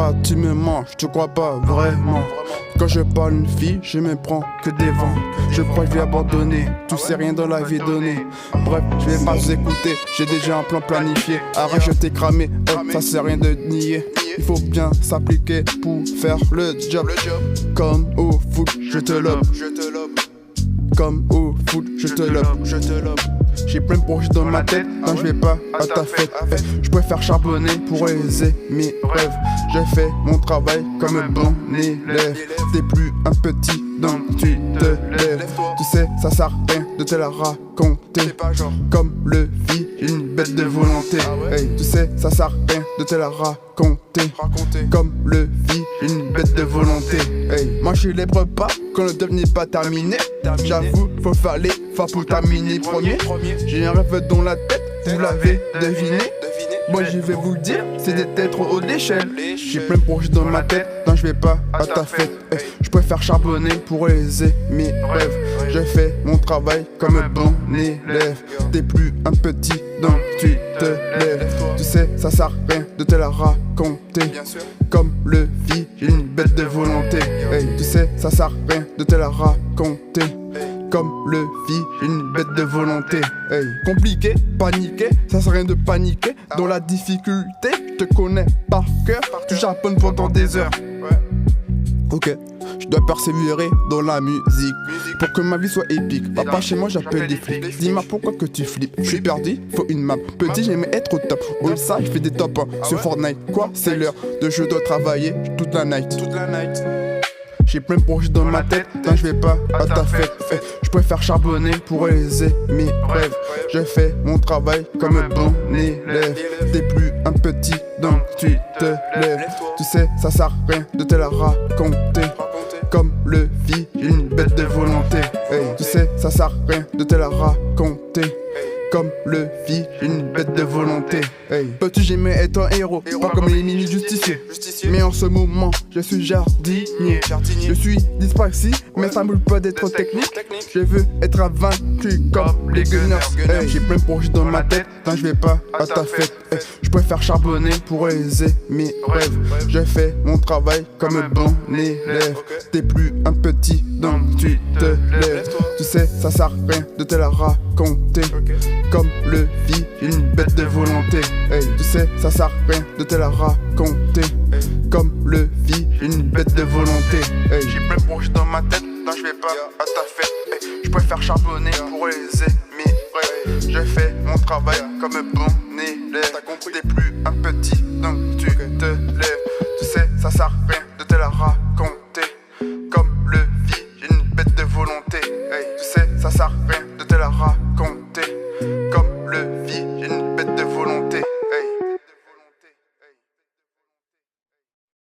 là tu me mens, je te crois pas vraiment. Quand je parle une fille, je me prends que des vents. Je crois que je vais abandonner, tout c'est rien dans la vie donnée. Bref, je vais pas vous écouter, j'ai déjà un plan planifié. Arrête, je t'ai cramé, ça sert à rien de nier. Il faut bien s'appliquer pour faire le job. Comme au foot, je te lobe. Comme au foot, je te lobe. J'ai plein de projets dans ma tête, quand je vais pas à ta fête. Je préfère charbonner pour réaliser mes rêves. J'ai fait mon travail comme un bon élève. T'es plus un petit, donc tu te lèves. Tu sais, ça sert à rien de te la raconter. Comme le vit, une bête de volonté. Hey, tu sais, ça sert à rien de te la raconter. Comme le vit, une bête de volonté. Hey, moi je célèbre pas quand le job n'est pas terminé. J'avoue, faut faire l'effort pour terminer premier. J'ai un rêve dans la tête, vous l'avez deviné. Moi je vais vous le dire, c'est des têtes trop haut d'échelle. J'ai plein de projets dans ma tête, donc je vais pas à ta fête. Je préfère charbonner pour réaliser mes rêves. J'ai fait mon travail comme un bon élève. T'es plus un petit, donc tu te lèves. Tu sais, ça sert à rien de te la raconter. Comme le vit, j'ai une bête de volonté. Hey, tu sais, ça sert à rien de te la raconter. Comme le vit, j'ai une bête de volonté. Hey. Compliqué, paniqué, ça sert à rien de paniquer. Dans la difficulté, je te connais par cœur. Tu japonnes pendant des heures. Ok, je dois persévérer dans la musique pour que ma vie soit épique. Papa chez moi j'appelle des flics. Dis-moi pourquoi que tu flippes. Je suis perdu, faut une map. Petit j'aimais être au top. All ça je fais des top 1 sur Fortnite. Quoi, c'est l'heure de je dois travailler toute la night. J'ai plein de projets dans ma tête, donc je vais pas à ta fête. Je préfère charbonner pour réaliser mes rêves. J'ai fait mon travail comme un bon élève. T'es plus un petit, donc tu te lèves. Tu sais, ça sert à rien de te la raconter. Comme le vit, j'ai une bête de volonté. Hey, tu sais, ça sert à rien de te la raconter. Comme le vit, j'ai une bête de volonté. Hey. Petit j'aimais être un héros, pas comme les mini justiciers. Mais en ce moment, je suis jardinier. Je suis dyspraxie, mais ça me pas d'être technique. Je veux être vaincu comme les gunners. Hey. J'ai plein de projets dans ma tête, donc je vais pas à ta fête. Hey. Je préfère charbonner pour réaliser mes rêves. J'ai fait mon travail comme un bon élève. T'es plus un petit, donc tu te lèves. Tu sais, ça sert à rien de te la raconter. Comme le vit, j'ai une bête de volonté. Hey, tu sais, ça sert à rien de te la raconter. Comme le vit, j'ai une bête de volonté. Hey. J'ai plein de projets dans ma tête, donc je vais pas à ta fête. Hey. Je préfère charbonner pour réaliser mes rêves. J'ai fait mon travail comme un bon élève. T'es plus un petit, donc tu te lèves. Tu sais, ça sert à rien